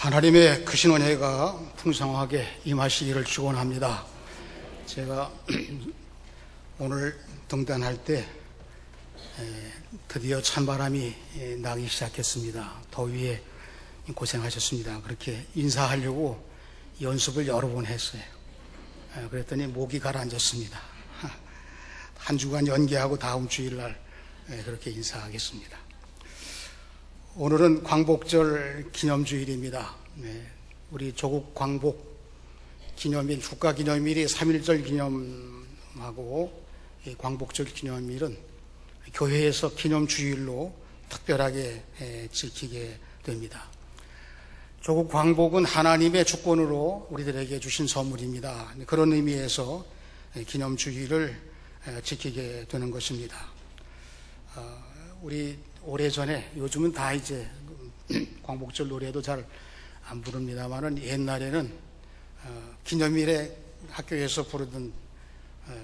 하나님의 크신 은혜가 풍성하게 임하시기를 축원합니다. 제가 오늘 등단할 때 드디어 찬바람이 나기 시작했습니다. 더위에 고생하셨습니다. 그렇게 인사하려고 연습을 여러 번 했어요. 그랬더니 목이 가라앉았습니다. 한 주간 연기하고 다음 주일날 그렇게 인사하겠습니다. 오늘은 광복절 기념주일입니다. 우리 조국 광복 기념일, 국가기념일이 3.1절 기념하고 광복절 기념일은 교회에서 기념주일로 특별하게 지키게 됩니다. 조국 광복은 하나님의 주권으로 우리들에게 주신 선물입니다. 그런 의미에서 기념주일을 지키게 되는 것입니다. 우리 오래전에, 요즘은 다 이제 광복절 노래도 잘 안 부릅니다만은 옛날에는 기념일에 학교에서 부르던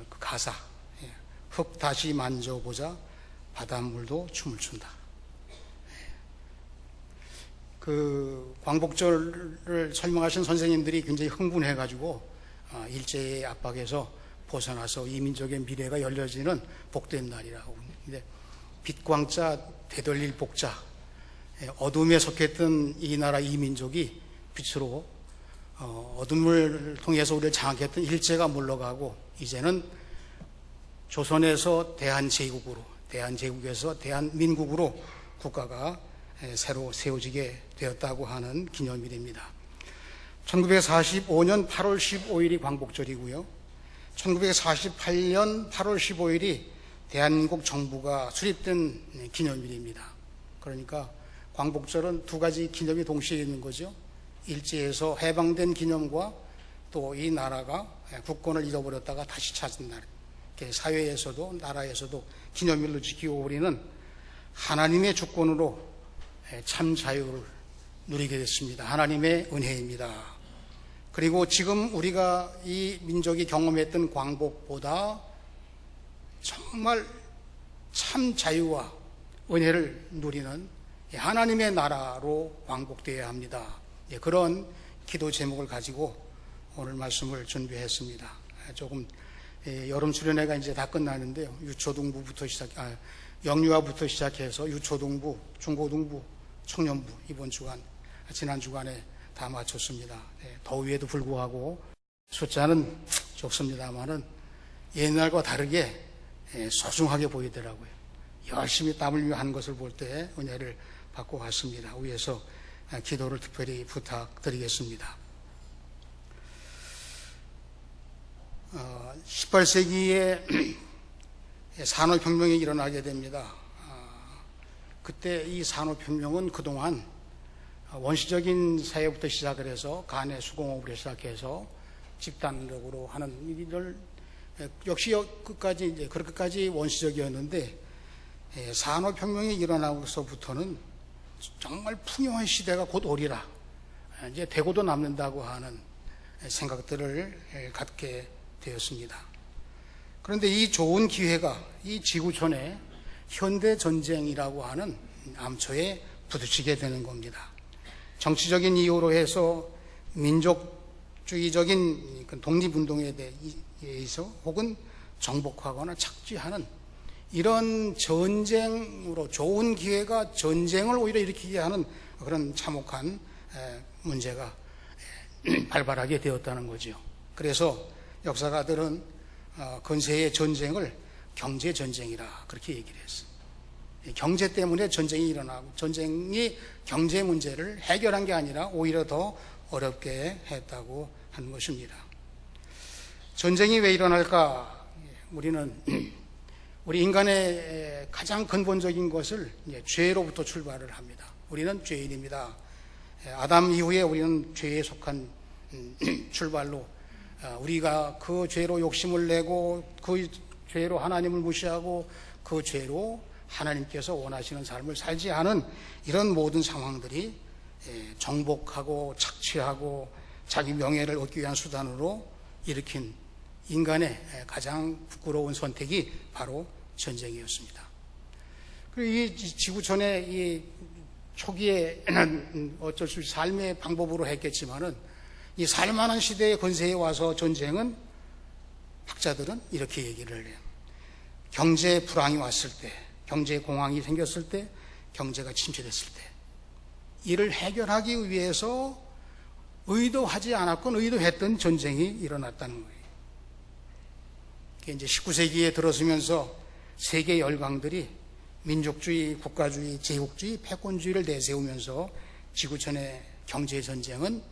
그 가사, 흙 다시 만져보자 바닷물도 춤을 춘다. 그 광복절을 설명하신 선생님들이 굉장히 흥분해가지고 일제의 압박에서 벗어나서 이민족의 미래가 열려지는 복된 날이라고. 근데 빛광자 되돌릴 복자, 어둠에 속했던 이 나라 이민족이 빛으로 어둠을 통해서 우리를 장악했던 일제가 물러가고 이제는 조선에서 대한제국으로, 대한제국에서 대한민국으로 국가가 새로 세워지게 되었다고 하는 기념일입니다. 1945년 8월 15일이 광복절이고요. 1948년 8월 15일이 대한민국 정부가 수립된 기념일입니다. 그러니까 광복절은 두 가지 기념이 동시에 있는 거죠. 일제에서 해방된 기념과 또 이 나라가 국권을 잃어버렸다가 다시 찾은 날, 사회에서도 나라에서도 기념일로 지키고 우리는 하나님의 주권으로 참 자유를 누리게 됐습니다. 하나님의 은혜입니다. 그리고 지금 우리가 이 민족이 경험했던 광복보다 정말 참 자유와 은혜를 누리는 하나님의 나라로 광복되어야 합니다. 그런 기도 제목을 가지고 오늘 말씀을 준비했습니다. 조금 여름 수련회가 이제 다 끝나는데요. 유초등부부터 영유아부터 시작해서 유초등부, 중고등부, 청년부 이번 주간, 지난 주간에 다 마쳤습니다. 더위에도 불구하고 숫자는 적습니다만은 옛날과 다르게 소중하게 보이더라고요. 열심히 땀을 흘려 한 것을 볼 때 은혜를 받고 왔습니다. 위에서 기도를 특별히 부탁드리겠습니다. 18세기에 산업혁명이 일어나게 됩니다. 그때 이 산업혁명은 그동안 원시적인 사회부터 시작을 해서 간의 수공업으로 시작해서 집단적으로 하는 일을 역시 그렇게까지 원시적이었는데 산업혁명이 일어나고서부터는 정말 풍요한 시대가 곧 오리라, 이제 대고도 남는다고 하는 생각들을 갖게 되었습니다. 그런데 이 좋은 기회가 이 지구촌에 현대전쟁이라고 하는 암초에 부딪히게 되는 겁니다. 정치적인 이유로 해서 민족주의적인 독립운동에 대해서 혹은 정복하거나 착취하는 이런 전쟁으로, 좋은 기회가 전쟁을 오히려 일으키게 하는 그런 참혹한 문제가 발발하게 되었다는 거죠. 그래서 역사가들은 근세의 전쟁을 경제전쟁이라 그렇게 얘기를 했어요. 경제 때문에 전쟁이 일어나고 전쟁이 경제 문제를 해결한 게 아니라 오히려 더 어렵게 했다고 하는 것입니다. 전쟁이 왜 일어날까? 우리 인간의 가장 근본적인 것을 죄로부터 출발을 합니다. 우리는 죄인입니다. 아담 이후에 우리는 죄에 속한 출발로 우리가 그 죄로 욕심을 내고 그 죄로 하나님을 무시하고 그 죄로 하나님께서 원하시는 삶을 살지 않은 이런 모든 상황들이 정복하고 착취하고 자기 명예를 얻기 위한 수단으로 일으킨 인간의 가장 부끄러운 선택이 바로 전쟁이었습니다. 그리고 이 지구촌에 이 초기에는 어쩔 수 없이 삶의 방법으로 했겠지만은 이 살만한 시대의 건세에 와서 전쟁은 학자들은 이렇게 얘기를 해요. 경제 불황이 왔을 때, 경제 공황이 생겼을 때, 경제가 침체됐을 때 이를 해결하기 위해서 의도하지 않았건 의도했던 전쟁이 일어났다는 거예요. 그게 이제 19세기에 들어서면서 세계 열강들이 민족주의, 국가주의, 제국주의, 패권주의를 내세우면서 지구촌의 경제 전쟁은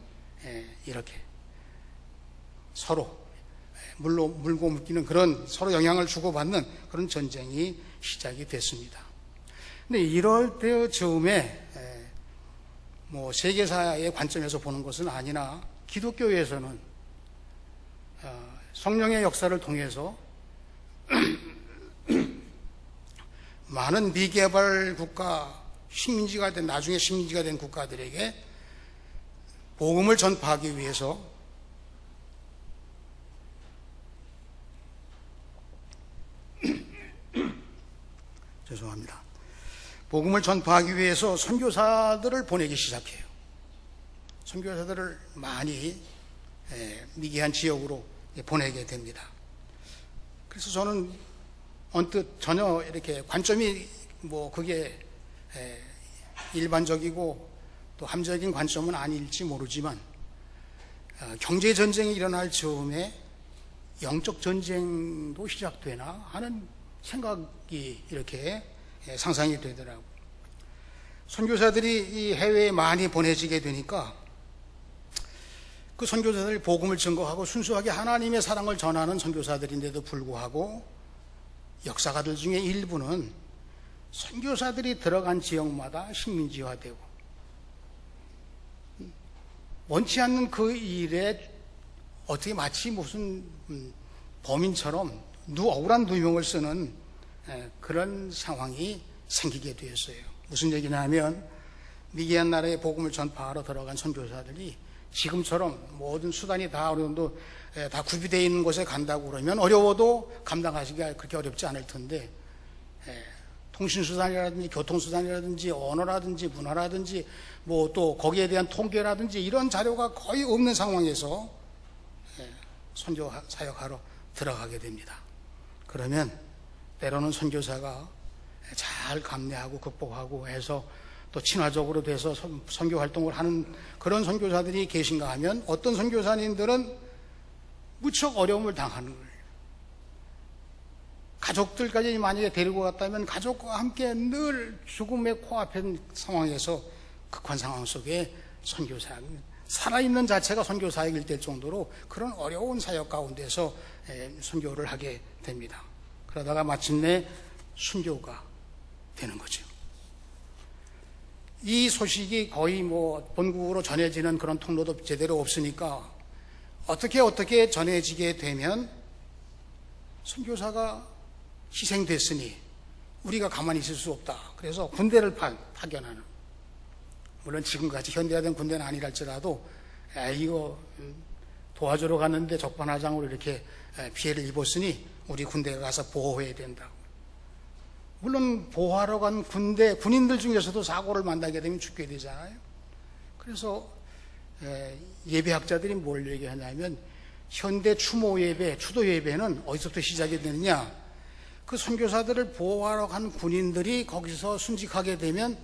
이렇게 서로 물고 묶이는 그런 서로 영향을 주고받는 그런 전쟁이 시작이 됐습니다. 근데 이럴 때 즈음에 뭐 세계사의 관점에서 보는 것은 아니나 기독교에서는 성령의 역사를 통해서 많은 미개발 국가, 식민지가 된 나중에 식민지가 된 국가들에게 복음을 전파하기 위해서 죄송합니다. 복음을 전파하기 위해서 선교사들을 보내기 시작해요. 선교사들을 많이 미개한 지역으로 보내게 됩니다. 그래서 저는 언뜻 전혀 이렇게 관점이 뭐 그게 일반적이고 또 함정적인 관점은 아닐지 모르지만 경제 전쟁이 일어날 즈음에 영적 전쟁도 시작되나 하는 생각이 이렇게 상상이 되더라고요. 선교사들이 이 해외에 많이 보내지게 되니까 그 선교사들이 복음을 증거하고 순수하게 하나님의 사랑을 전하는 선교사들인데도 불구하고 역사가들 중에 일부는 선교사들이 들어간 지역마다 식민지화되고 원치 않는 그 일에 어떻게 마치 무슨 범인처럼 억울한 누명을 쓰는 그런 상황이 생기게 되었어요. 무슨 얘기냐 하면 미개한 나라에 복음을 전파하러 들어간 선교사들이 지금처럼 모든 수단이 다 어느 정도 다 구비되어 있는 곳에 간다고 그러면 어려워도 감당하시기가 그렇게 어렵지 않을 텐데 통신수단이라든지 교통수단이라든지 언어라든지 문화라든지 뭐 또 거기에 대한 통계라든지 이런 자료가 거의 없는 상황에서 선교 사역하러 들어가게 됩니다. 그러면 때로는 선교사가 잘 감내하고 극복하고 해서 또 친화적으로 돼서 선교 활동을 하는 그런 선교사들이 계신가 하면 어떤 선교사님들은 무척 어려움을 당하는 거예요. 가족들까지 만약에 데리고 갔다면 가족과 함께 늘 죽음의 코앞인 상황에서 극한 상황 속에 선교사, 살아있는 자체가 선교 사역일 될 정도로 그런 어려운 사역 가운데서 선교를 하게 됩니다. 그러다가 마침내 순교가 되는 거죠. 이 소식이 거의 뭐 본국으로 전해지는 그런 통로도 제대로 없으니까 어떻게 전해지게 되면 선교사가 희생됐으니 우리가 가만히 있을 수 없다. 그래서 군대를 파견하는, 물론 지금같이 현대화된 군대는 아니랄지라도 이거 도와주러 갔는데 적반하장으로 이렇게 피해를 입었으니 우리 군대에 가서 보호해야 된다고. 물론 보호하러 간 군인들 중에서도 사고를 만나게 되면 죽게 되잖아요. 그래서 예배학자들이 뭘 얘기하냐면 현대 추모 예배, 추도 예배는 어디서부터 시작이 되느냐? 그 선교사들을 보호하러 간 군인들이 거기서 순직하게 되면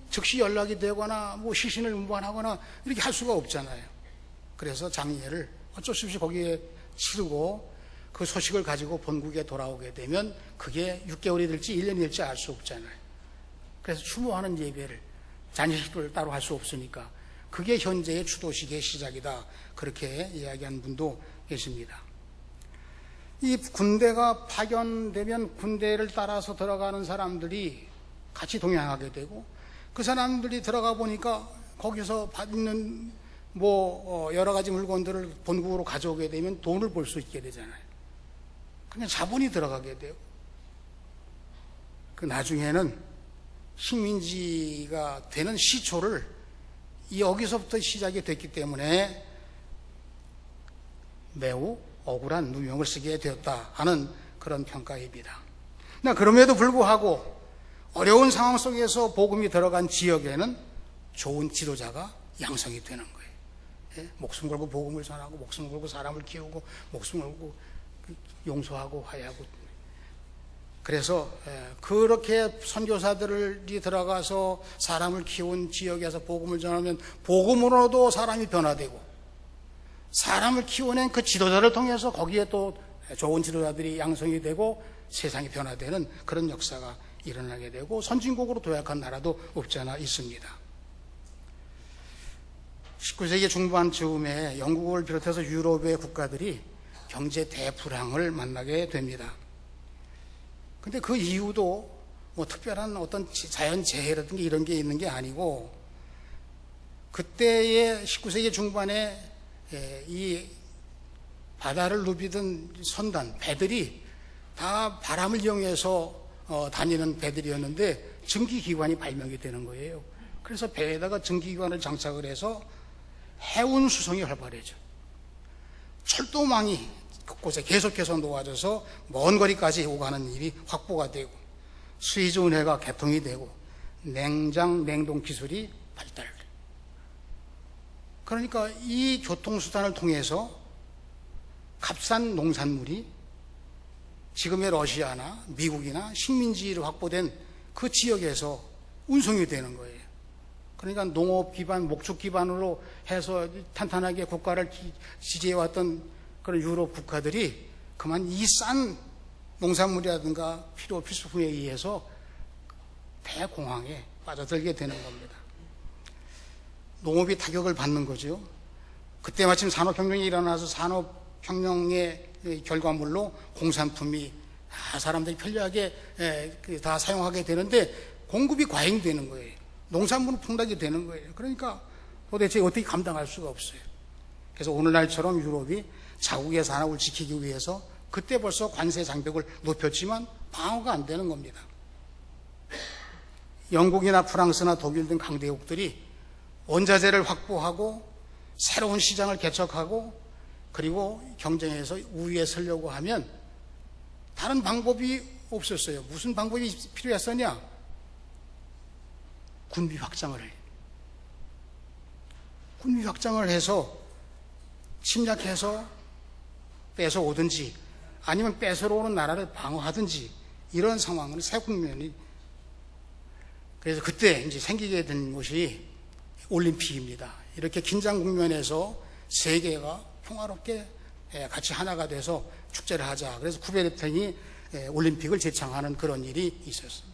즉시 연락이 되거나 뭐 시신을 운반하거나 이렇게 할 수가 없잖아요. 그래서 장례를 어쩔 수 없이 거기에 치르고 그 소식을 가지고 본국에 돌아오게 되면 그게 6개월이 될지 1년이 될지 알 수 없잖아요. 그래서 추모하는 예배를, 잔치식을 따로 할 수 없으니까 그게 현재의 추도식의 시작이다. 그렇게 이야기한 분도 계십니다. 이 군대가 파견되면 군대를 따라서 들어가는 사람들이 같이 동행하게 되고 그 사람들이 들어가 보니까 거기서 받는 여러 가지 물건들을 본국으로 가져오게 되면 돈을 벌 수 있게 되잖아요. 그냥 자본이 들어가게 돼요. 그 나중에는 식민지가 되는 시초를 여기서부터 시작이 됐기 때문에 매우 억울한 누명을 쓰게 되었다 하는 그런 평가입니다. 그럼에도 불구하고 어려운 상황 속에서 복음이 들어간 지역에는 좋은 지도자가 양성이 되는 거예요. 예? 목숨 걸고 복음을 전하고, 목숨 걸고 사람을 키우고, 목숨 걸고 용서하고 화해하고. 그래서 그렇게 선교사들이 들어가서 사람을 키운 지역에서 복음을 전하면 복음으로도 사람이 변화되고, 사람을 키워낸 그 지도자를 통해서 거기에 또 좋은 지도자들이 양성이 되고 세상이 변화되는 그런 역사가 일어나게 되고, 선진국으로 도약한 나라도 없지 않아 있습니다. 19세기 중반 즈음에 영국을 비롯해서 유럽의 국가들이 경제 대불황을 만나게 됩니다. 근데 그 이유도 뭐 특별한 어떤 자연재해라든가 이런 게 있는 게 아니고, 그때의 19세기 중반에 이 바다를 누비던 선단, 배들이 다 바람을 이용해서 다니는 배들이었는데 증기기관이 발명이 되는 거예요. 그래서 배에다가 증기기관을 장착을 해서 해운 수송이 활발해져. 철도망이 곳곳에 계속해서 놓아져서 먼 거리까지 오가는 일이 확보가 되고, 스위즈 운해가 개통이 되고, 냉동 기술이 발달돼. 그러니까 이 교통수단을 통해서 값싼 농산물이 지금의 러시아나 미국이나 식민지로 확보된 그 지역에서 운송이 되는 거예요. 그러니까 농업 기반, 목축 기반으로 해서 탄탄하게 국가를 지지해왔던 그런 유럽 국가들이 그만 이 싼 농산물이라든가 필수품에 의해서 대공황에 빠져들게 되는 겁니다. 농업이 타격을 받는 거죠. 그때 마침 산업혁명이 일어나서 산업혁명의 결과물로 공산품이 사람들이 편리하게 다 사용하게 되는데 공급이 과잉되는 거예요. 농산물은 풍락이 되는 거예요. 그러니까 도대체 어떻게 감당할 수가 없어요. 그래서 오늘날처럼 유럽이 자국의 산업을 지키기 위해서 그때 벌써 관세 장벽을 높였지만 방어가 안 되는 겁니다. 영국이나 프랑스나 독일 등 강대국들이 원자재를 확보하고 새로운 시장을 개척하고 그리고 경쟁에서 우위에 서려고 하면 다른 방법이 없었어요. 무슨 방법이 필요했었냐? 군비 확장을 해요. 군비 확장을 해서 침략해서 뺏어오든지 아니면 뺏으러 오는 나라를 방어하든지 이런 상황은 새 국면이. 그래서 그때 이제 생기게 된 것이 올림픽입니다. 이렇게 긴장 국면에서 세계가 평화롭게 같이 하나가 돼서 축제를 하자. 그래서 쿠베르탱이 올림픽을 제창하는 그런 일이 있었습니다.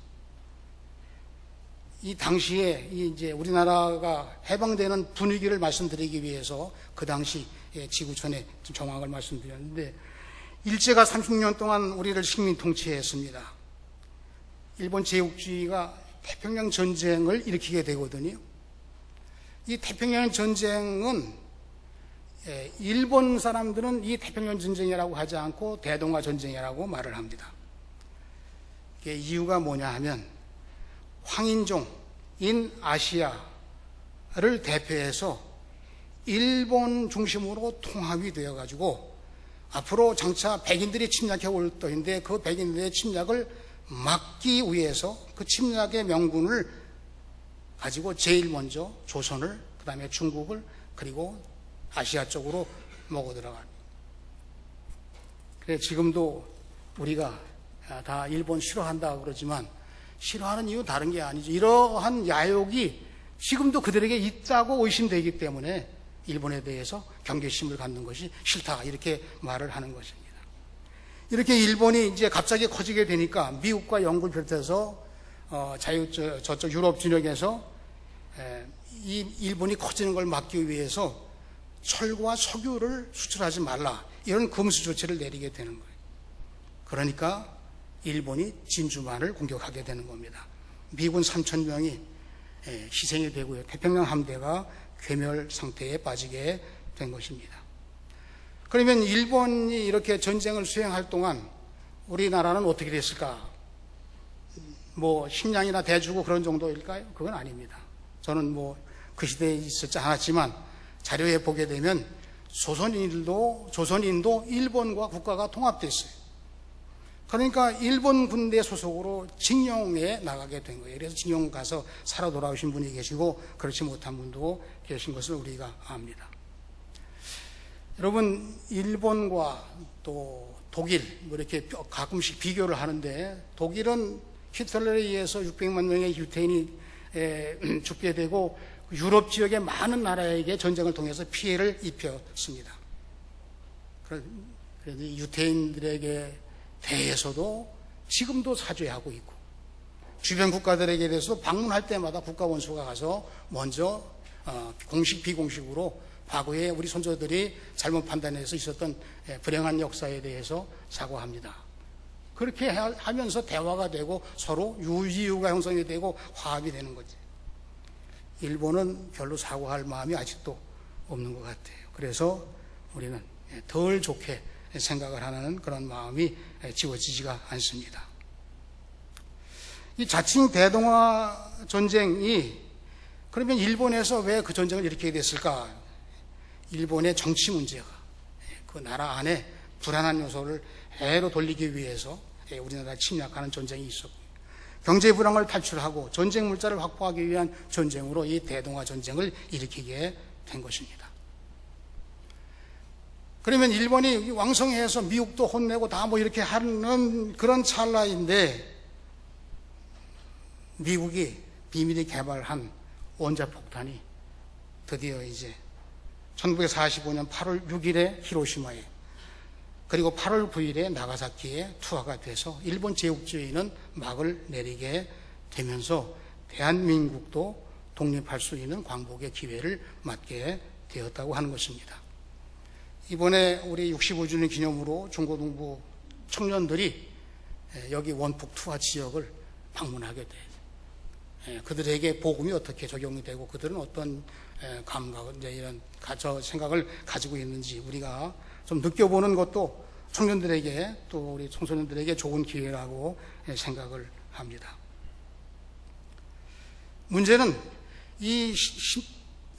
이 당시에 이제 우리나라가 해방되는 분위기를 말씀드리기 위해서 그 당시 지구촌의 정황을 말씀드렸는데, 일제가 30년 동안 우리를 식민 통치했습니다. 일본 제국주의가 태평양 전쟁을 일으키게 되거든요. 이 태평양 전쟁은 일본 사람들은 이 태평양 전쟁이라고 하지 않고 대동아 전쟁이라고 말을 합니다. 이게 이유가 뭐냐 하면 황인종인 아시아를 대표해서 일본 중심으로 통합이 되어가지고 앞으로 장차 백인들이 침략해 올 터인데 그 백인들의 침략을 막기 위해서 그 침략의 명분을 가지고 제일 먼저 조선을, 그 다음에 중국을, 그리고 아시아 쪽으로 먹어 들어갑니다. 그래 지금도 우리가 다 일본 싫어한다 그러지만 싫어하는 이유 다른 게 아니죠. 이러한 야욕이 지금도 그들에게 있다고 의심되기 때문에 일본에 대해서 경계심을 갖는 것이 싫다 이렇게 말을 하는 것입니다. 이렇게 일본이 이제 갑자기 커지게 되니까 미국과 영국을 비롯해서 저쪽 유럽 진영에서 이 일본이 커지는 걸 막기 위해서 철과 석유를 수출하지 말라 이런 금수 조치를 내리게 되는 거예요. 그러니까 일본이 진주만을 공격하게 되는 겁니다. 미군 3,000명이 희생이 되고요. 태평양 함대가 괴멸 상태에 빠지게 된 것입니다. 그러면 일본이 이렇게 전쟁을 수행할 동안 우리나라는 어떻게 됐을까? 뭐 식량이나 대주고 그런 정도일까요? 그건 아닙니다. 저는 뭐 그 시대에 있었지 않았지만 자료에 보게 되면 조선인도 일본과 국가가 통합됐어요. 그러니까 일본 군대 소속으로 징용에 나가게 된 거예요. 그래서 징용 가서 살아 돌아오신 분이 계시고 그렇지 못한 분도 계신 것을 우리가 압니다. 여러분, 일본과 또 독일 뭐 이렇게 가끔씩 비교를 하는데, 독일은 히틀러에 의해서 600만 명의 유태인이 죽게 되고 유럽 지역의 많은 나라에게 전쟁을 통해서 피해를 입혔습니다. 그래서 유태인들에게 대해서도 지금도 사죄하고 있고, 주변 국가들에게 대해서 방문할 때마다 국가원수가 가서 먼저 공식 비공식으로 과거에 우리 손자들이 잘못 판단해서 있었던 불행한 역사에 대해서 사과합니다. 그렇게 하면서 대화가 되고 서로 유지유가 형성이 되고 화합이 되는 거지. 일본은 별로 사과할 마음이 아직도 없는 것 같아요. 그래서 우리는 덜 좋게 생각을 하는 그런 마음이 지워지지가 않습니다. 이 자칭 대동아 전쟁이 그러면 일본에서 왜 그 전쟁을 일으키게 됐을까? 일본의 정치 문제가 그 나라 안에 불안한 요소를 해로 돌리기 위해서 우리나라를 침략하는 전쟁이 있었고, 경제 불황을 탈출하고 전쟁 물자를 확보하기 위한 전쟁으로 이 대동아 전쟁을 일으키게 된 것입니다. 그러면 일본이 왕성해서 미국도 혼내고 다 뭐 이렇게 하는 그런 찰나인데, 미국이 비밀리 개발한 원자폭탄이 드디어 이제 1945년 8월 6일에 히로시마에, 그리고 8월 9일에 나가사키에 투하가 돼서 일본 제국주의는 막을 내리게 되면서 대한민국도 독립할 수 있는 광복의 기회를 맞게 되었다고 하는 것입니다. 이번에 우리 65주년 기념으로 중고등부 청년들이 여기 원폭 투하 지역을 방문하게 돼요. 그들에게 복음이 어떻게 적용이 되고 그들은 어떤 감각, 이런 생각을 가지고 있는지 우리가 좀 느껴보는 것도 청년들에게 또 우리 청소년들에게 좋은 기회라고 생각을 합니다. 문제는 이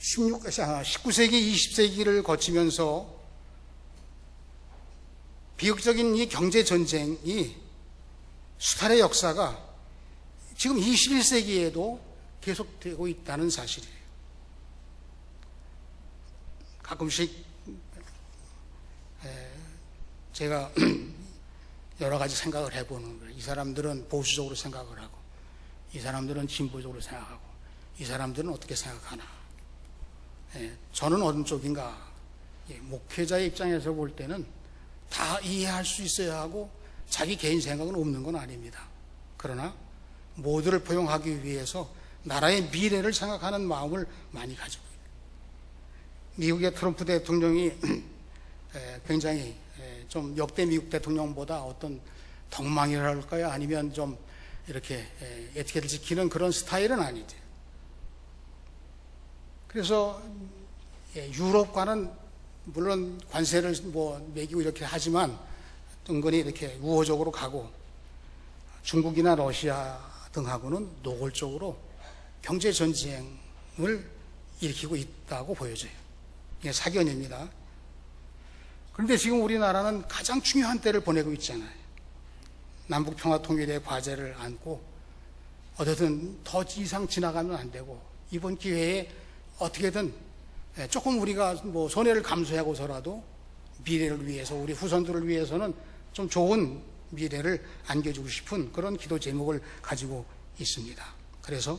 19세기, 20세기를 거치면서 비극적인 이 경제전쟁이 수탈의 역사가 지금 21세기에도 계속되고 있다는 사실이에요. 가끔씩 제가 여러 가지 생각을 해보는 거예요. 이 사람들은 보수적으로 생각을 하고, 이 사람들은 진보적으로 생각하고, 이 사람들은 어떻게 생각하나. 저는 어느 쪽인가. 목회자의 입장에서 볼 때는 다 이해할 수 있어야 하고 자기 개인 생각은 없는 건 아닙니다. 그러나 모두를 포용하기 위해서 나라의 미래를 생각하는 마음을 많이 가지고 있어요. 미국의 트럼프 대통령이 굉장히 좀 역대 미국 대통령보다 어떤 덕망이랄까요? 아니면 좀 이렇게 에티켓을 지키는 그런 스타일은 아니죠. 그래서 유럽과는 물론 관세를 매기고 이렇게 하지만 은근히 이렇게 우호적으로 가고, 중국이나 러시아 등하고는 노골적으로 경제 전쟁을 일으키고 있다고 보여져요. 이게 사견입니다. 그런데 지금 우리나라는 가장 중요한 때를 보내고 있잖아요. 남북 평화 통일의 과제를 안고 어쨌든 더 이상 지나가면 안 되고, 이번 기회에 어떻게든 조금 우리가 손해를 감수하고서라도 미래를 위해서, 우리 후손들을 위해서는 좀 좋은 미래를 안겨주고 싶은 그런 기도 제목을 가지고 있습니다. 그래서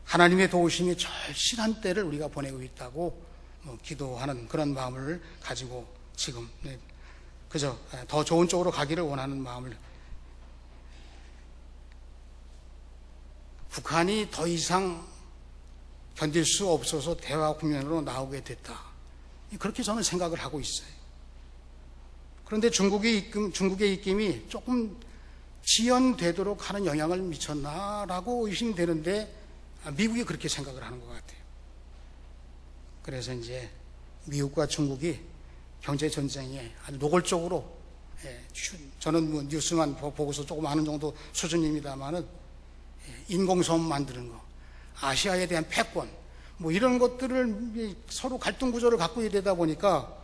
하나님의 도우심이 절실한 때를 우리가 보내고 있다고 기도하는 그런 마음을 가지고 지금 그저 더 좋은 쪽으로 가기를 원하는 마음을, 북한이 더 이상 견딜 수 없어서 대화 국면으로 나오게 됐다, 그렇게 저는 생각을 하고 있어요. 그런데 중국의 입김이 조금 지연되도록 하는 영향을 미쳤나라고 의심되는데, 미국이 그렇게 생각을 하는 것 같아요. 그래서 이제 미국과 중국이 경제전쟁에 아주 노골적으로, 저는 뉴스만 보고서 조금 아는 정도 수준입니다만은, 인공섬 만드는 거, 아시아에 대한 패권, 이런 것들을 서로 갈등 구조를 갖고 되다 보니까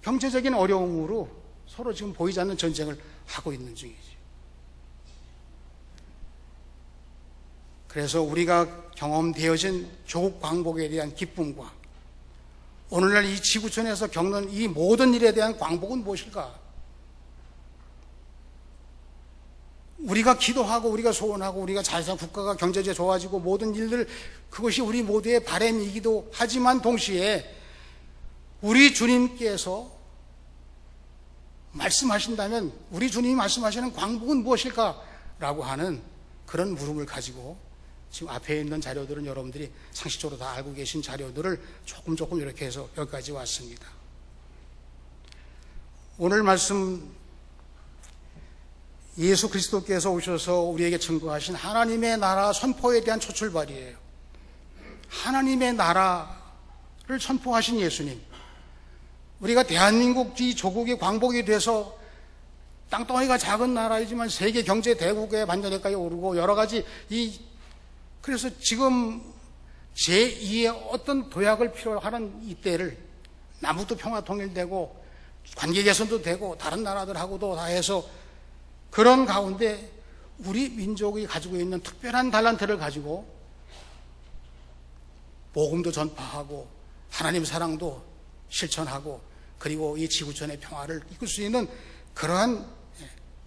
경제적인 어려움으로 서로 지금 보이지 않는 전쟁을 하고 있는 중이죠. 그래서 우리가 경험되어진 조국 광복에 대한 기쁨과 오늘날 이 지구촌에서 겪는 이 모든 일에 대한 광복은 무엇일까? 우리가 기도하고 우리가 소원하고 우리가 잘 살, 국가가 경제적으로 좋아지고 모든 일들, 그것이 우리 모두의 바람이기도 하지만 동시에 우리 주님께서 말씀하신다면 우리 주님이 말씀하시는 광복은 무엇일까라고 하는 그런 물음을 가지고 지금 앞에 있는 자료들은 여러분들이 상식적으로 다 알고 계신 자료들을 조금 이렇게 해서 여기까지 왔습니다. 오늘 말씀, 예수 그리스도께서 오셔서 우리에게 증거하신 하나님의 나라 선포에 대한 초출발이에요. 하나님의 나라를 선포하신 예수님, 우리가 대한민국 이 조국이 광복이 돼서 땅덩이가 작은 나라이지만 세계 경제 대국의 반열에까지 오르고 여러 가지 그래서 지금 제2의 어떤 도약을 필요로 하는 이때를 남북도 평화 통일되고 관계 개선도 되고 다른 나라들하고도 다 해서 그런 가운데 우리 민족이 가지고 있는 특별한 달란트를 가지고 복음도 전파하고 하나님 사랑도 실천하고 그리고 이 지구촌의 평화를 이끌 수 있는 그러한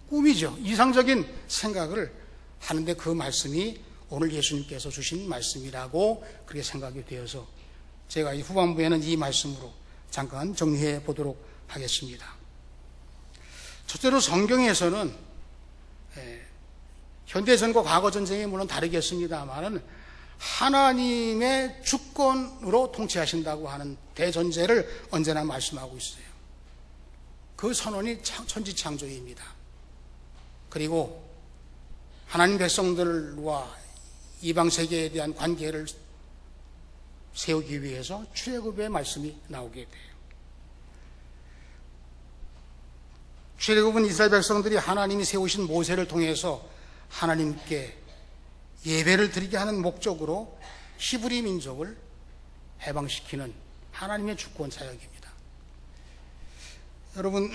꿈이죠. 이상적인 생각을 하는데 그 말씀이 오늘 예수님께서 주신 말씀이라고 그렇게 생각이 되어서 제가 이 후반부에는 이 말씀으로 잠깐 정리해 보도록 하겠습니다. 첫째로 성경에서는 현대전과 과거전쟁이 물론 다르겠습니다만 하나님의 주권으로 통치하신다고 하는 대전제를 언제나 말씀하고 있어요. 그 선언이 천지창조입니다. 그리고 하나님 백성들과 이방세계에 대한 관계를 세우기 위해서 출애굽의 말씀이 나오게 돼요. 출애굽은 이스라엘 백성들이 하나님이 세우신 모세를 통해서 하나님께 예배를 드리게 하는 목적으로 히브리 민족을 해방시키는 하나님의 주권 사역입니다. 여러분,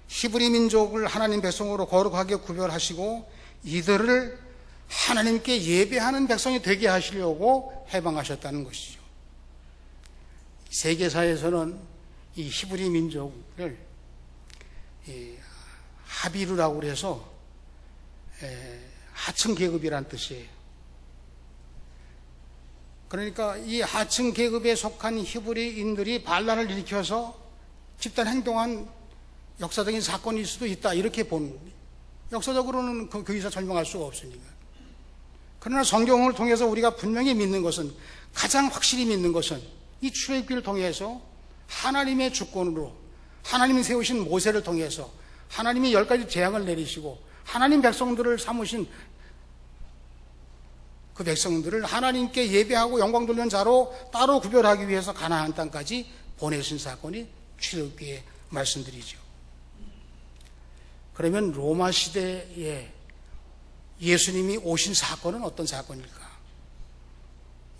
히브리 민족을 하나님 백성으로 거룩하게 구별하시고 이들을 하나님께 예배하는 백성이 되게 하시려고 해방하셨다는 것이죠. 세계사에서는 이 히브리 민족을 하비루라고 해서 하층 계급이란 뜻이에요. 그러니까 이 하층 계급에 속한 히브리인들이 반란을 일으켜서 집단 행동한 역사적인 사건일 수도 있다, 이렇게 보는, 역사적으로는 거기서 설명할 수가 없으니까. 그러나 성경을 통해서 우리가 분명히 믿는 것은, 가장 확실히 믿는 것은 이 출애굽기를 통해서 하나님의 주권으로 하나님이 세우신 모세를 통해서 하나님이 10가지 재앙을 내리시고 하나님 백성들을 삼으신 그 백성들을 하나님께 예배하고 영광 돌리는 자로 따로 구별하기 위해서 가나안 땅까지 보내신 사건이 출애굽기의 말씀들이죠. 그러면 로마 시대에 예수님이 오신 사건은 어떤 사건일까?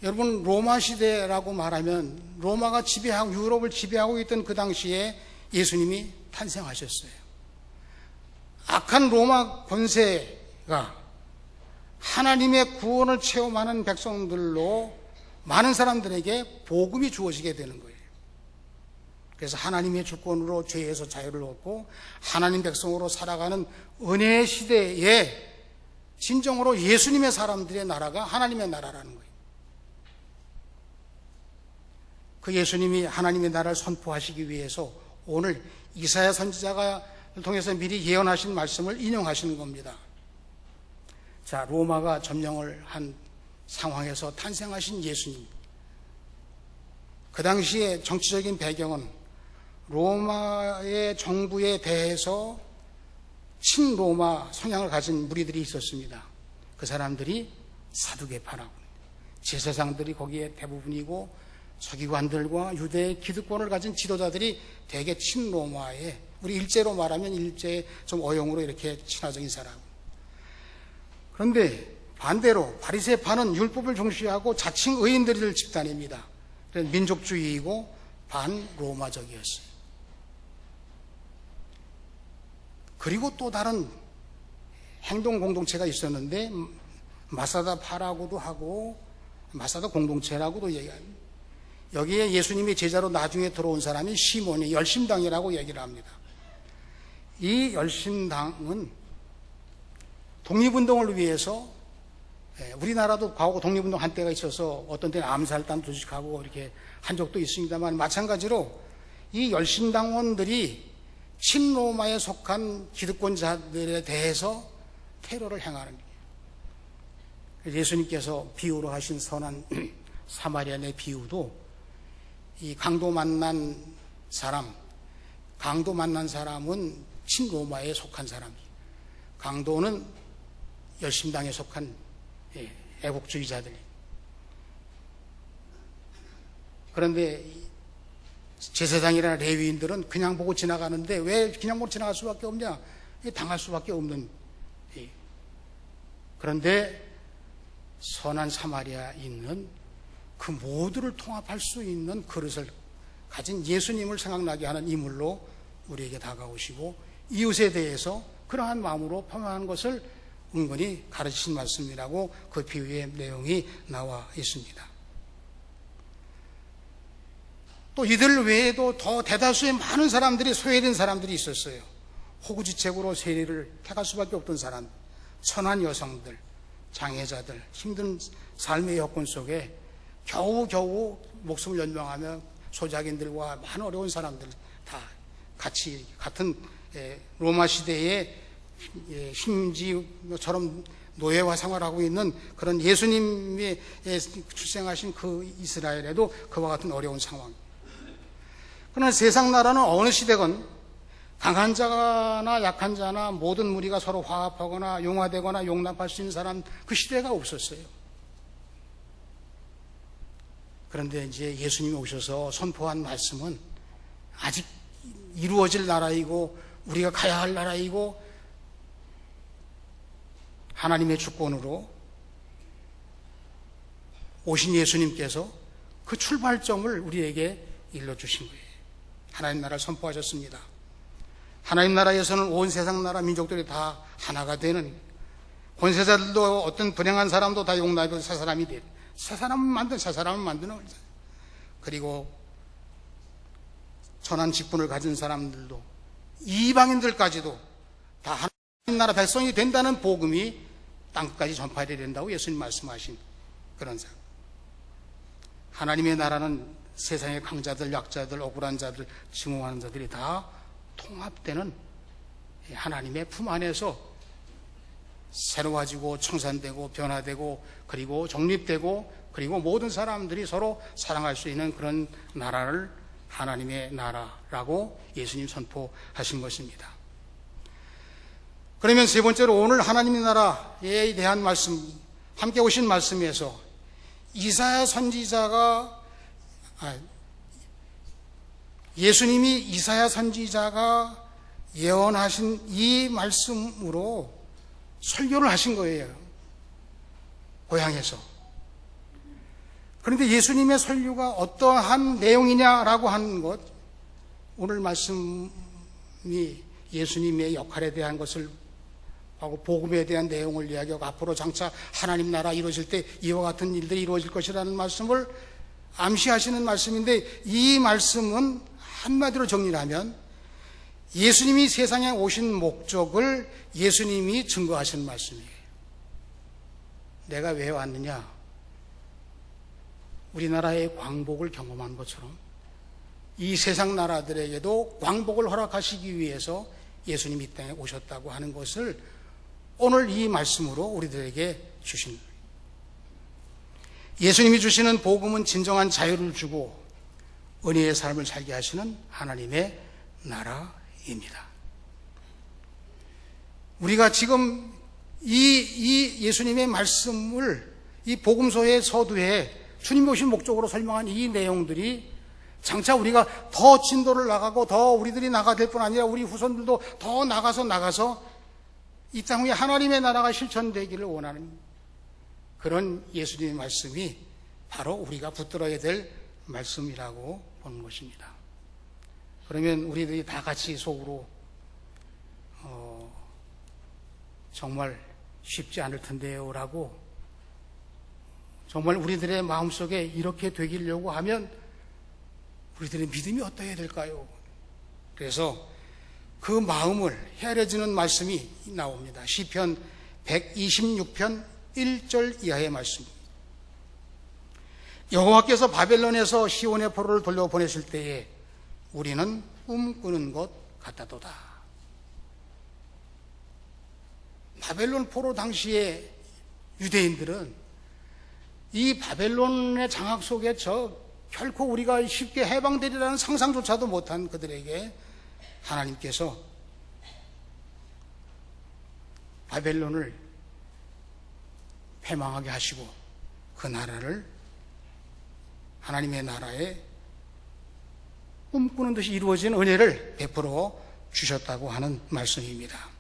여러분, 로마 시대라고 말하면 로마가 지배하고 유럽을 지배하고 있던 그 당시에 예수님이 탄생하셨어요. 악한 로마 권세가 하나님의 구원을 체험하는 백성들로 많은 사람들에게 복음이 주어지게 되는 거예요. 그래서 하나님의 주권으로 죄에서 자유를 얻고 하나님 백성으로 살아가는 은혜의 시대에 진정으로 예수님의 사람들의 나라가 하나님의 나라라는 거예요. 그 예수님이 하나님의 나라를 선포하시기 위해서 오늘 이사야 선지자가 통해서 미리 예언하신 말씀을 인용하시는 겁니다. 자, 로마가 점령을 한 상황에서 탄생하신 예수님, 그 당시의 정치적인 배경은 로마의 정부에 대해서 친로마 성향을 가진 무리들이 있었습니다. 그 사람들이 사두개파라고, 제사장들이 거기에 대부분이고 서기관들과 유대의 기득권을 가진 지도자들이 대개 친로마에, 우리 일제로 말하면 일제 좀 어용으로 이렇게 친화적인 사람. 그런데 반대로 바리새파는 율법을 중시하고 자칭 의인들을 집단입니다. 그래서 민족주의이고 반로마적이었어요. 그리고 또 다른 행동 공동체가 있었는데 마사다 파라고도 하고 마사다 공동체라고도 얘기합니다. 여기에 예수님이 제자로 나중에 들어온 사람이 시몬이 열심당이라고 얘기를 합니다. 이 열심당은 독립운동을 위해서, 우리나라도 과거 독립운동 한 때가 있어서 어떤 때는 암살단 조직하고 이렇게 한 적도 있습니다만, 마찬가지로 이 열심당원들이 친로마에 속한 기득권자들에 대해서 테러를 행하는 거예요. 예수님께서 비유로 하신 선한 사마리아인의 비유도 이 강도 만난 사람은 친로마에 속한 사람이에요. 강도는 열심당에 속한 애국주의자들이에요. 그런데 제사장이나 레위인들은 그냥 보고 지나가는데 왜 그냥 보고 지나갈 수밖에 없냐? 당할 수밖에 없는. 그런데 선한 사마리아인은 그 모두를 통합할 수 있는 그릇을 가진 예수님을 생각나게 하는 인물로 우리에게 다가오시고, 이웃에 대해서 그러한 마음으로 포용하는 것을 은근히 가르치신 말씀이라고 그 비유의 내용이 나와 있습니다. 또 이들 외에도 더 대다수의 많은 사람들이, 소외된 사람들이 있었어요. 호구지책으로 세리를 택할 수밖에 없던 사람, 천한 여성들, 장애자들, 힘든 삶의 여건 속에 겨우겨우 목숨을 연명하며 소작인들과 많은 어려운 사람들 다 같이 같은 로마 시대의 심지처럼 노예와 생활하고 있는 그런 예수님이 출생하신 그 이스라엘에도 그와 같은 어려운 상황. 그러나 세상 나라는 어느 시대건 강한 자나 약한 자나 모든 무리가 서로 화합하거나 용화되거나 용납할 수 있는 사람, 그 시대가 없었어요. 그런데 이제 예수님이 오셔서 선포한 말씀은 아직 이루어질 나라이고 우리가 가야 할 나라이고, 하나님의 주권으로 오신 예수님께서 그 출발점을 우리에게 일러주신 거예요. 하나님 나라를 선포하셨습니다. 하나님 나라에서는 온 세상 나라 민족들이 다 하나가 되는, 권세자들도 어떤 불행한 사람도 다 용납해서 새 사람이 돼, 새 사람을 만드는, 그리고 천한 직분을 가진 사람들도 이방인들까지도 다 하나님 나라 백성이 된다는 복음이 땅끝까지 전파되어야 된다고 예수님 말씀하신 그런 상. 하나님의 나라는 세상의 강자들, 약자들, 억울한 자들, 증오하는 자들이 다 통합되는 하나님의 품 안에서 새로워지고 청산되고 변화되고 그리고 정립되고 그리고 모든 사람들이 서로 사랑할 수 있는 그런 나라를 하나님의 나라라고 예수님 선포하신 것입니다. 그러면 세 번째로 오늘 하나님의 나라에 대한 말씀, 함께 오신 말씀에서 예수님이 이사야 선지자가 예언하신 이 말씀으로 설교를 하신 거예요. 고향에서. 그런데 예수님의 설교가 어떠한 내용이냐라고 하는 것, 오늘 말씀이 예수님의 역할에 대한 것을 하고 복음에 대한 내용을 이야기하고 앞으로 장차 하나님 나라 이루어질 때 이와 같은 일들이 이루어질 것이라는 말씀을 암시하시는 말씀인데, 이 말씀은 한마디로 정리하면 예수님이 세상에 오신 목적을 예수님이 증거하시는 말씀이에요. 내가 왜 왔느냐? 우리나라의 광복을 경험한 것처럼 이 세상 나라들에게도 광복을 허락하시기 위해서 예수님이 이 땅에 오셨다고 하는 것을 오늘 이 말씀으로 우리들에게 주신 거예요. 예수님이 주시는 복음은 진정한 자유를 주고 은혜의 삶을 살게 하시는 하나님의 나라입니다. 우리가 지금 이 예수님의 말씀을 이 복음서의 서두에 주님이 오신 목적으로 설명한 이 내용들이 장차 우리가 더 진도를 나가고 더 우리들이 나가야 될 뿐 아니라 우리 후손들도 더 나가서 이 땅 위에 하나님의 나라가 실천되기를 원하는 그런 예수님의 말씀이 바로 우리가 붙들어야 될 말씀이라고 보는 것입니다. 그러면 우리들이 다 같이 속으로 정말 쉽지 않을 텐데요 라고 정말 우리들의 마음속에 이렇게 되기려고 하면 우리들의 믿음이 어떠해야 될까요? 그래서 그 마음을 헤아려주는 말씀이 나옵니다. 시편 126편 1절 이하의 말씀. 여호와께서 바벨론에서 시온의 포로를 돌려보내실 때에 우리는 꿈꾸는 것 같다도다. 바벨론 포로 당시에 유대인들은 이 바벨론의 장악 속에 결코 우리가 쉽게 해방되리라는 상상조차도 못한 그들에게 하나님께서 바벨론을 패망하게 하시고 그 나라를 하나님의 나라에 꿈꾸는 듯이 이루어진 은혜를 베풀어 주셨다고 하는 말씀입니다.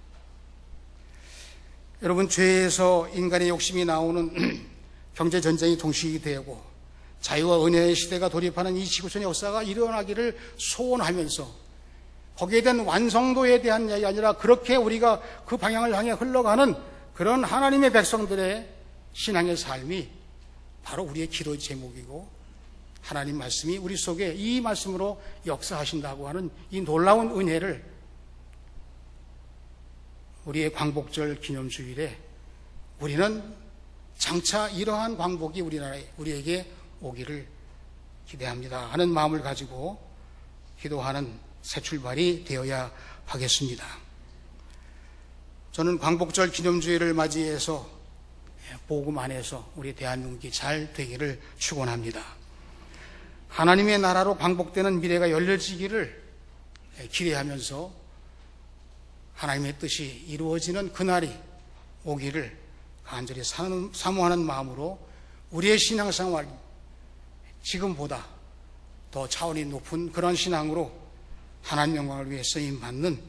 여러분, 죄에서 인간의 욕심이 나오는 경제전쟁이 동시되고 자유와 은혜의 시대가 돌입하는 이 지구촌의 역사가 일어나기를 소원하면서 거기에 대한 완성도에 대한 이야기가 아니라 그렇게 우리가 그 방향을 향해 흘러가는 그런 하나님의 백성들의 신앙의 삶이 바로 우리의 기도의 제목이고 하나님 말씀이 우리 속에 이 말씀으로 역사하신다고 하는 이 놀라운 은혜를 우리의 광복절 기념주일에 우리는 장차 이러한 광복이 우리에게 오기를 기대합니다 하는 마음을 가지고 기도하는 새 출발이 되어야 하겠습니다. 저는 광복절 기념주일을 맞이해서 복음 안에서 우리 대한민국이 잘 되기를 축원합니다. 하나님의 나라로 광복되는 미래가 열려지기를 기대하면서 하나님의 뜻이 이루어지는 그날이 오기를 간절히 사모하는 마음으로 우리의 신앙생활 지금보다 더 차원이 높은 그런 신앙으로 하나님 영광을 위해 쓰임받는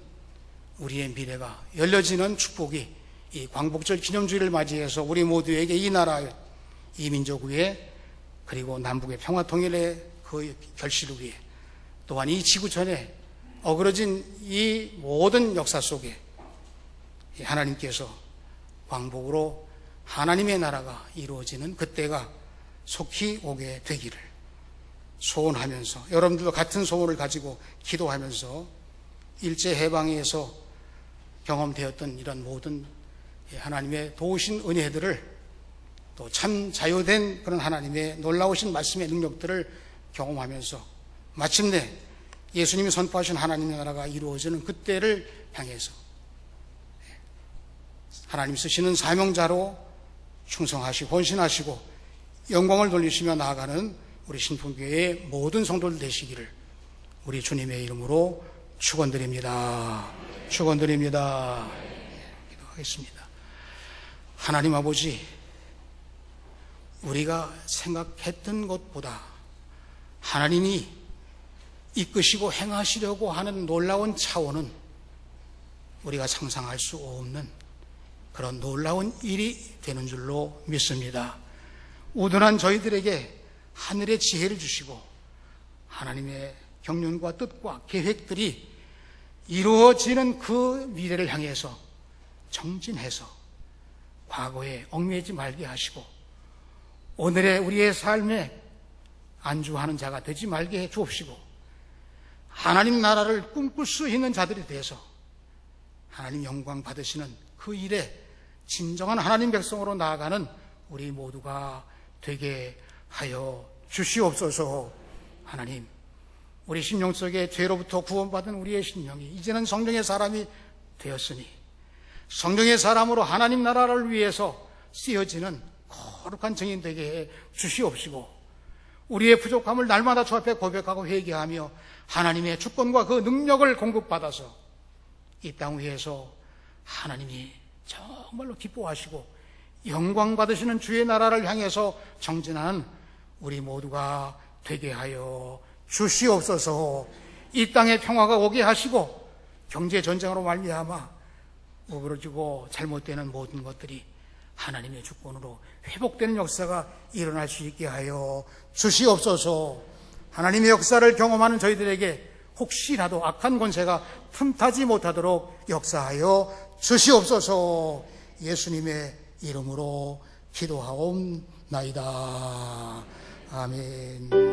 우리의 미래가 열려지는 축복이 이 광복절 기념주의를 맞이해서 우리 모두에게 이 나라, 이 민족 위에 그리고 남북의 평화통일의 그 결실을 위해 또한 이 지구촌에 어그러진 이 모든 역사 속에 하나님께서 광복으로 하나님의 나라가 이루어지는 그때가 속히 오게 되기를 소원하면서 여러분들도 같은 소원을 가지고 기도하면서 일제해방에서 경험되었던 이런 모든 하나님의 도우신 은혜들을 또 참 자유된 그런 하나님의 놀라우신 말씀의 능력들을 경험하면서 마침내 예수님이 선포하신 하나님의 나라가 이루어지는 그때를 향해서 하나님 쓰시는 사명자로 충성하시고 헌신하시고 영광을 돌리시며 나아가는 우리 신통교회의 모든 성도들 되시기를 우리 주님의 이름으로 축원드립니다. 축원드립니다. 기도하겠습니다. 하나님 아버지, 우리가 생각했던 것보다 하나님이 이끄시고 행하시려고 하는 놀라운 차원은 우리가 상상할 수 없는 그런 놀라운 일이 되는 줄로 믿습니다. 우둔한 저희들에게 하늘의 지혜를 주시고 하나님의 경륜과 뜻과 계획들이 이루어지는 그 미래를 향해서 정진해서 과거에 얽매이지 말게 하시고 오늘의 우리의 삶에 안주하는 자가 되지 말게 해 주옵시고 하나님 나라를 꿈꿀 수 있는 자들이 돼서 하나님 영광 받으시는 그 일에 진정한 하나님 백성으로 나아가는 우리 모두가 되게 하여 주시옵소서. 하나님, 우리 심령 속에 죄로부터 구원받은 우리의 심령이 이제는 성령의 사람이 되었으니 성령의 사람으로 하나님 나라를 위해서 쓰여지는 거룩한 증인 되게 해 주시옵시고 우리의 부족함을 날마다 주 앞에 고백하고 회개하며 하나님의 주권과 그 능력을 공급받아서 이 땅 위에서 하나님이 정말로 기뻐하시고 영광 받으시는 주의 나라를 향해서 정진하는 우리 모두가 되게 하여 주시옵소서. 이 땅에 평화가 오게 하시고 경제 전쟁으로 말미암아 어그러지고 잘못되는 모든 것들이 하나님의 주권으로 회복되는 역사가 일어날 수 있게 하여 주시옵소서. 하나님의 역사를 경험하는 저희들에게 혹시라도 악한 권세가 틈타지 못하도록 역사하여 주시옵소서. 예수님의 이름으로 기도하옵나이다. 아멘.